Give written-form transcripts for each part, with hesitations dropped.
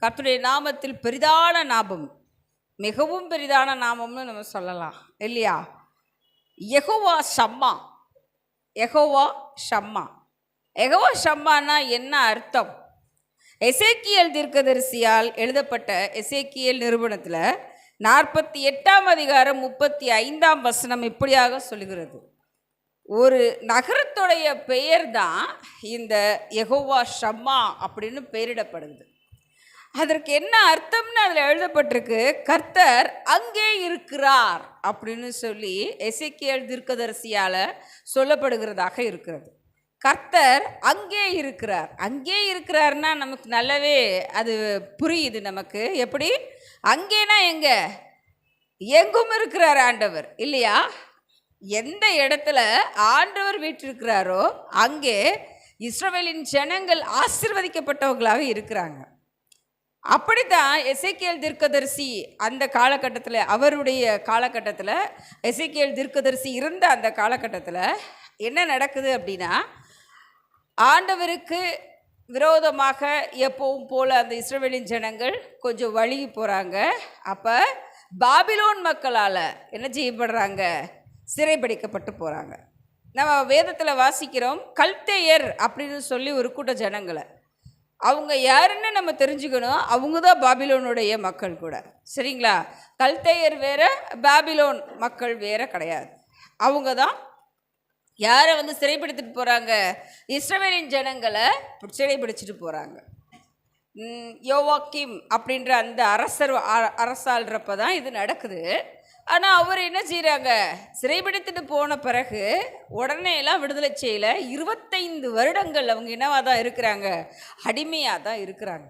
கர்த்தருடைய நாமத்தில் பெரிதான நாமம், மிகவும் பெரிதான நாமம்னு நம்ம சொல்லலாம் இல்லையா? யெகோவா ஷம்மா. யெகோவா ஷம்மா. யெகோவா ஷம்மானா என்ன அர்த்தம்? எசேக்கியேல் தீர்க்கதரிசியால் எழுதப்பட்ட எசேக்கியேல் நிருபணத்தில் 48ஆம் அதிகாரம் 35ஆம் வசனம் இப்படியாக சொல்லுகிறது. ஒரு நகரத்துடைய பெயர் தான் இந்த யெகோவா ஷம்மா அப்படின்னு பெயரிடப்படுது. அதற்கு என்ன அர்த்தம்னு அதில் எழுதப்பட்டிருக்கு, கர்த்தர் அங்கே இருக்கிறார் அப்படின்னு சொல்லி எசேக்கியேல் தீர்க்கதரிசியால் சொல்லப்படுகிறதாக இருக்கிறது. கர்த்தர் அங்கே இருக்கிறார். அங்கே இருக்கிறார்னா நமக்கு நல்லாவே அது புரியுது. நமக்கு எப்படி? அங்கேனா எங்க? எங்கும் இருக்கிறார் ஆண்டவர் இல்லையா? எந்த இடத்துல ஆண்டவர் வீற்றிருக்கிறாரோ அங்கே இஸ்ரவேலின் ஜனங்கள் ஆசீர்வதிக்கப்பட்டவர்களாக இருக்கிறாங்க. அப்படித்தான் எசேக்கியேல் தீர்க்கதரிசி அந்த காலகட்டத்தில், அவருடைய காலகட்டத்தில், எசேக்கியேல் தீர்க்கதரிசி இருந்த அந்த காலகட்டத்தில் என்ன நடக்குது அப்படின்னா, ஆண்டவருக்கு விரோதமாக எப்பவும் போல் அந்த இஸ்ரவேலின் ஜனங்கள் கொஞ்சம் வழுகி போகிறாங்க. அப்போ பாபிலோன் மக்களால் என்ன செய்யப்படுறாங்க? சிறைபிடிக்கப்பட்டு போகிறாங்க. நம்ம வேதத்தில் வாசிக்கிறோம், கல்தேயர் அப்படின்னு சொல்லி ஒரு கூட்ட ஜனங்களை. அவங்க யாருன்னு நம்ம தெரிஞ்சுக்கணும். அவங்க தான் பாபிலோனுடைய மக்கள் கூட, சரிங்களா? கல்தேயர் வேற, பாபிலோன் மக்கள் வேற கிடையாது. அவங்க தான் யாரை சிறைப்படுத்திட்டு போகிறாங்க? இஸ்ரவேலின் ஜனங்களை சிறைப்பிடிச்சிட்டு போகிறாங்க. யோவாக்கிம் அப்படின்ற அந்த அரசாள்றப்ப தான் இது நடக்குது. ஆனால் அவர் என்ன செய்கிறாங்க? சிறைபிடித்துட்டு போன பிறகு உடனே எல்லாம் விடுதலை செய்யல. 25 வருடங்கள் அவங்க என்னவாக தான் இருக்கிறாங்க? அடிமையாக தான் இருக்கிறாங்க.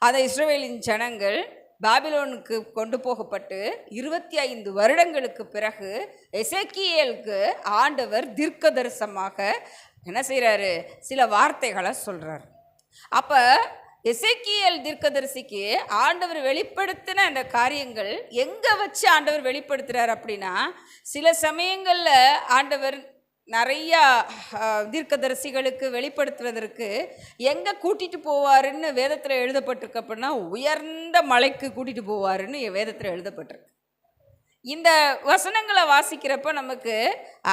அதை இஸ்ரவேலின் ஜனங்கள் பாபிலோனுக்கு கொண்டு போகப்பட்டு 25 வருடங்களுக்கு பிறகு எசேக்கியேலுக்கு ஆண்டவர் தீர்க்கதரிசனமாக என்ன செய்கிறாரு? சில வார்த்தைகளை சொல்கிறார். அப்போ எசேக்கியேல் தீர்க்கதரிசிக்கு ஆண்டவர் வெளிப்படுத்தின அந்த காரியங்கள் எங்கே வச்சு ஆண்டவர் வெளிப்படுத்துகிறார் அப்படின்னா, சில சமயங்களில் ஆண்டவர் நிறையா தீர்க்கதரிசிகளுக்கு வெளிப்படுத்துவதற்கு எங்கே கூட்டிகிட்டு போவாருன்னு வேதத்தில் எழுதப்பட்டிருக்கு. அப்படின்னா உயர்ந்த மலைக்கு கூட்டிகிட்டு போவாருன்னு வேதத்தில் எழுதப்பட்டிருக்கு. இந்த வசனங்களை வாசிக்கிறப்ப நமக்கு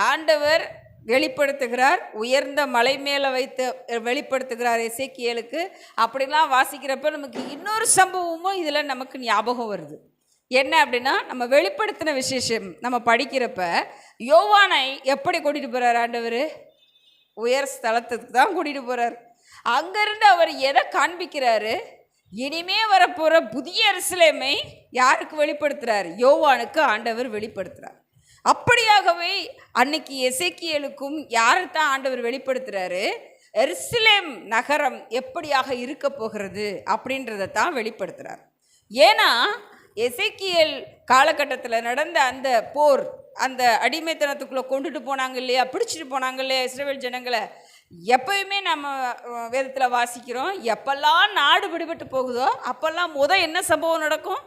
ஆண்டவர் வெளிப்படுத்துகிறார், உயர்ந்த மலை மேலே வைத்து வெளிப்படுத்துகிறார் எசேக்கியேலுக்கு. அப்படிலாம் வாசிக்கிறப்ப நமக்கு இன்னொரு சம்பவமும் இதில் நமக்கு ஞாபகம் வருது. என்ன அப்படின்னா, நம்ம வெளிப்படுத்தின விசேஷம் நம்ம படிக்கிறப்ப யோவானை எப்படி கூட்டிகிட்டு போகிறார் ஆண்டவர்? உயர் ஸ்தலத்துக்கு தான் கூட்டிகிட்டு போகிறார். அங்கேருந்து அவர் எதை காண்பிக்கிறாரு? இனிமே வரப்போகிற புதிய எருசலேமை யாருக்கு வெளிப்படுத்துகிறார்? யோவானுக்கு ஆண்டவர் வெளிப்படுத்துகிறார். அப்படியாகவே அன்னைக்கு எசேக்கியேலுக்கும் யாரைத்தான் ஆண்டவர் வெளிப்படுத்துகிறாரு? எருசலேம் நகரம் எப்படியாக இருக்க போகிறது அப்படின்றத தான் வெளிப்படுத்துகிறார். ஏன்னா எசேக்கியேல் காலகட்டத்தில் நடந்த அந்த போர், அந்த அடிமைத்தனத்துக்குள்ளே கொண்டுட்டு போனாங்க இல்லையா, பிடிச்சிட்டு போனாங்க இல்லையா இஸ்ரவேல் ஜனங்களை. எப்பயுமே நம்ம வேதத்தில் வாசிக்கிறோம், எப்பெல்லாம் நாடு விடுபட்டு போகுதோ அப்போல்லாம் என்ன சம்பவம் நடக்கும்?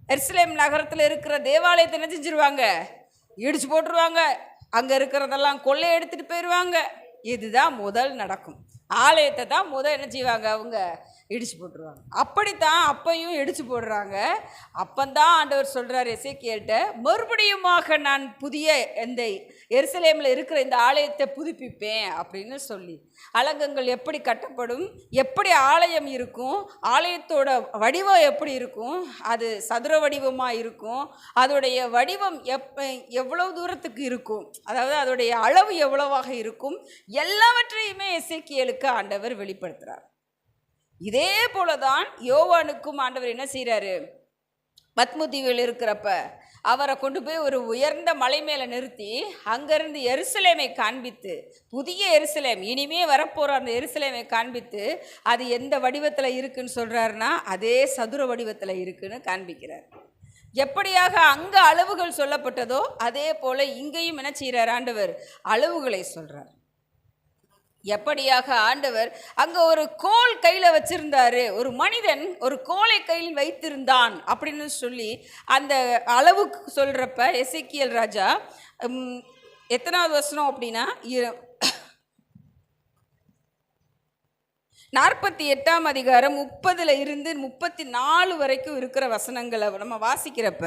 எருசலேம் நகரத்தில் இருக்கிற தேவாலயத்தை என்ன செஞ்சிருவாங்க? இடிச்சு போட்டுருவாங்க. அங்கே இருக்கிறதெல்லாம் கொள்ளை எடுத்துகிட்டு போயிடுவாங்க. இதுதான் முதல் நடக்கும். ஆலயத்தை தான் என்ன செய்வாங்க? அவங்க இடிச்சு போட்டுருவாங்க. அப்படித்தான் அப்பையும் இடிச்சு போடுறாங்க. அப்பந்தான் ஆண்டவர் சொல்கிறார் எசேக்கியேல்கிட்ட, மறுபடியுமாக நான் புதிய இந்த எருசலேமில் இருக்கிற இந்த ஆலயத்தை புதுப்பிப்பேன் அப்படின்னு சொல்லி. அலங்கங்கள் எப்படி கட்டப்படும், எப்படி ஆலயம் இருக்கும், ஆலயத்தோட வடிவம் எப்படி இருக்கும், அது சதுர வடிவமாக இருக்கும், அதோடைய வடிவம் எவ்வளவு தூரத்துக்கு இருக்கும், அதாவது அதோடைய அளவு எவ்வளவாக இருக்கும், எல்லாவற்றையுமே எசேக்கியேலுக்கு ஆண்டவர் வெளிப்படுத்துகிறார். இதே போலதான் யோவானுக்கும் ஆண்டவர் என்ன செய்கிறாரு? பத்மு தீவில் இருக்கிறப்ப அவரை கொண்டு போய் ஒரு உயர்ந்த மலை மேலே நிறுத்தி அங்கேருந்து எருசலேமை காண்பித்து, புதிய எருசலேம் இனிமே வரப்போகிற அந்த எருசலேமை காண்பித்து, அது எந்த வடிவத்தில் இருக்குன்னு சொல்கிறாருன்னா அதே சதுர வடிவத்தில் இருக்குன்னு காண்பிக்கிறார். எப்படியாக அங்கே அளவுகள் சொல்லப்பட்டதோ அதே போல் இங்கேயும் என்ன செய்கிறார்? ஆண்டவர் அளவுகளை சொல்கிறார். எப்படியாக ஆண்டவர் அங்கே ஒரு கோல் கையில் வச்சிருந்தாரு, ஒரு மனிதன் ஒரு கோலை கையில் வைத்திருந்தான் அப்படின்னு சொல்லி அந்த அளவுக்கு சொல்கிறப்ப எசேக்கியேல் ராஜா எத்தனாவது வசனம் அப்படின்னா 48ஆம் அதிகாரம் 30 இருந்து 34 வரைக்கும் இருக்கிற வசனங்களை நம்ம வாசிக்கிறப்ப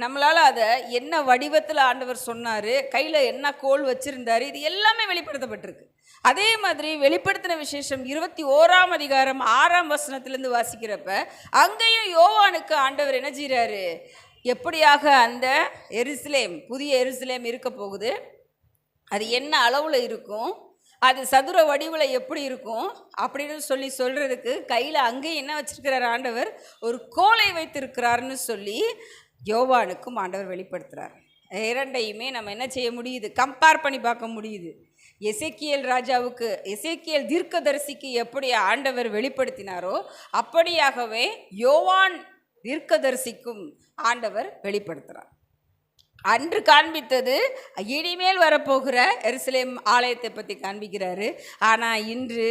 நம்மளால் அதை என்ன வடிவத்தில் ஆண்டவர் சொன்னார், கையில் என்ன கோல் வச்சுருந்தார், இது எல்லாமே வெளிப்படுத்தப்பட்டிருக்கு. அதே மாதிரி வெளிப்படுத்தின விசேஷம் 21ஆம் அதிகாரம் 6ஆம் வசனத்திலேருந்து வாசிக்கிறப்ப அங்கேயும் யோவானுக்கு ஆண்டவர் என்ன செய்கிறாரு, எப்படியாக அந்த எருசலேம், புதிய எருசலேம் இருக்க போகுது, அது என்ன அளவில் இருக்கும், அது சதுர வடிவில் எப்படி இருக்கும் அப்படின்னு சொல்கிறதுக்கு கையில் அங்கேயும் என்ன வச்சிருக்கிறார் ஆண்டவர், ஒரு கோலை வைத்திருக்கிறாருன்னு சொல்லி யோவானுக்கும் ஆண்டவர் வெளிப்படுத்துகிறார். இரண்டையுமே நம்ம என்ன செய்ய முடியுது, கம்பேர் பண்ணி பார்க்க முடியுது. எசேக்கியேல் ராஜாவுக்கு, எசேக்கியேல் தீர்க்கதரிசிக்கு எப்படி ஆண்டவர் வெளிப்படுத்தினாரோ அப்படியாகவே யோவான் தீர்க்கதரிசிக்கும் ஆண்டவர் வெளிப்படுத்துகிறார். அன்று காண்பித்தது இனிமேல் வரப்போகிற எருசலேம் ஆலயத்தை பற்றி காண்பிக்கிறாரு. ஆனால் இன்று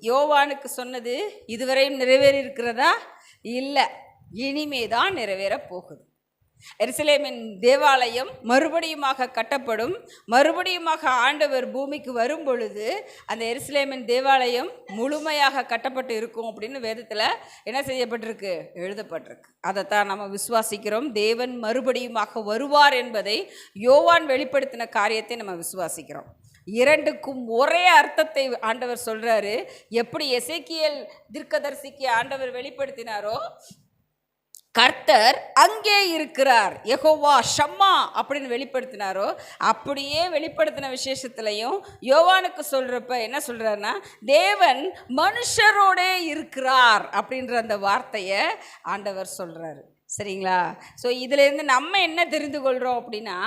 யோவானுக்கு சொன்னது இதுவரையும் நிறைவேறி இருக்கிறதா? இல்லை, இனிமே தான் நிறைவேற போகுது. எருசலேமின் தேவாலயம் மறுபடியுமாக கட்டப்படும். மறுபடியுமாக ஆண்டவர் பூமிக்கு வரும் பொழுது அந்த எருசலேமின் தேவாலயம் முழுமையாக கட்டப்பட்டு இருக்கும் அப்படின்னு வேதத்தில் என்ன செய்யப்பட்டிருக்கு, எழுதப்பட்டிருக்கு. அதைத்தான் நம்ம விசுவாசிக்கிறோம். தேவன் மறுபடியுமாக வருவார் என்பதை யோவான் வெளிப்படுத்தின காரியத்தை நம்ம விசுவாசிக்கிறோம். இரண்டுக்கும் ஒரே அர்த்தத்தை ஆண்டவர் சொல்கிறாரு. எப்படி எசேக்கியேல் தீர்க்கதரிசிக்கு ஆண்டவர் வெளிப்படுத்தினாரோ, கர்த்தர் அங்கே இருக்கிறார், யெகோவா ஷம்மா அப்படின்னு வெளிப்படுத்தினாரோ, அப்படியே வெளிப்படுத்தின விசேஷத்துலையும் யோவானுக்கு சொல்கிறப்ப என்ன சொல்கிறாருன்னா, தேவன் மனுஷரோடே இருக்கிறார் அப்படின்ற அந்த வார்த்தையை ஆண்டவர் சொல்கிறாரு. சரிங்களா? ஸோ இதிலேருந்து நம்ம என்ன தெரிந்து கொள்கிறோம் அப்படின்னா,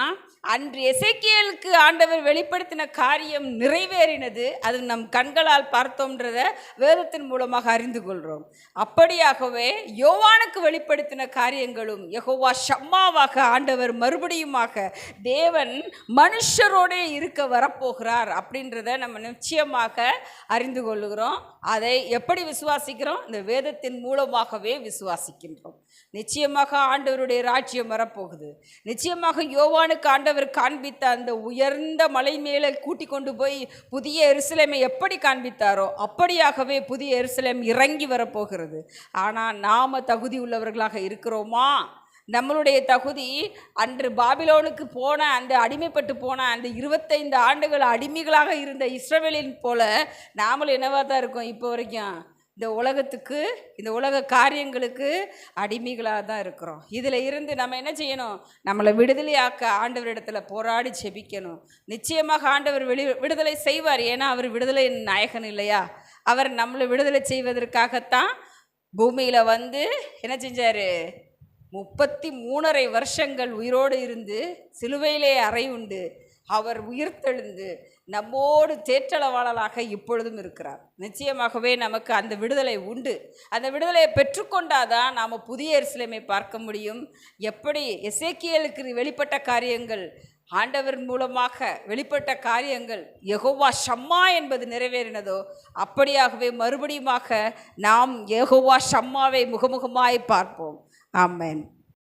அன்று எசேக்கியேலுக்கு ஆண்டவர் வெளிப்படுத்தின காரியம் நிறைவேறினது, அது நம் கண்களால் பார்த்தோம்ன்றத வேதத்தின் மூலமாக அறிந்து கொள்கிறோம். அப்படியாகவே யோவானுக்கு வெளிப்படுத்தின காரியங்களும் யெகோவா ஷம்மாவாக ஆண்டவர் மறுபடியுமாக தேவன் மனுஷரோடே இருக்க வரப்போகிறார் அப்படின்றத நம்ம நிச்சயமாக அறிந்து கொள்ளுகிறோம். அதை எப்படி விசுவாசிக்கிறோம்? இந்த வேதத்தின் மூலமாகவே விசுவாசிக்கின்றோம். நிச்சயமாக ஆண்டவருடைய ராஜ்யம் வரப்போகுது. நிச்சயமாக யோவானுக்கு ஆண்டவர் காண்பித்த அந்த உயர்ந்த மலை மேலே கூட்டி கொண்டு போய் புதிய எருசலேமை எப்படி காண்பித்தாரோ அப்படியாகவே புதிய எருசலேம் இறங்கி வரப்போகிறது. ஆனால் நாம் தகுதி உள்ளவர்களாக இருக்கிறோமா? நம்மளுடைய தகுதி அன்று பாபிலோனுக்கு போன அந்த அடிமைப்பட்டு போன அந்த 25 ஆண்டுகள் அடிமைகளாக இருந்த இஸ்ரவேலின் போல நாமளும் என்னவா தான் இருக்கோம் இப்போ வரைக்கும்? இந்த உலகத்துக்கு, இந்த உலக காரியங்களுக்கு அடிமைகளாக தான் இருக்கிறோம். இதில் இருந்து நம்ம என்ன செய்யணும்? நம்மளை விடுதலையாக்க ஆண்டவரிடத்தில் போராடி செபிக்கணும். நிச்சயமாக ஆண்டவர் விடுதலை செய்வார். ஏன்னா அவர் விடுதலை நாயகன் இல்லையா? அவர் நம்மளை விடுதலை செய்வதற்காகத்தான் பூமியில் வந்து என்ன செஞ்சார்? 33.5 வருஷங்கள் உயிரோடு இருந்து சிலுவையிலே அறை உண்டு அவர் உயிர்த்தெழுந்து நம்மோடு தேற்றளவாளலாக இப்பொழுதும் இருக்கிறார். நிச்சயமாகவே நமக்கு அந்த விடுதலை உண்டு. அந்த விடுதலையை பெற்றுக்கொண்டாதான் நாம் புதிய எருசலேமை பார்க்க முடியும். எப்படி எசேக்கியேலுக்கு வெளிப்பட்ட காரியங்கள், ஆண்டவர் மூலமாக வெளிப்பட்ட காரியங்கள் யெகோவா ஷம்மா என்பது நிறைவேறினதோ அப்படியாகவே மறுபடியுமாக நாம் யெகோவா ஷம்மாவை முகமுகமாய் பார்ப்போம். ஆமென்.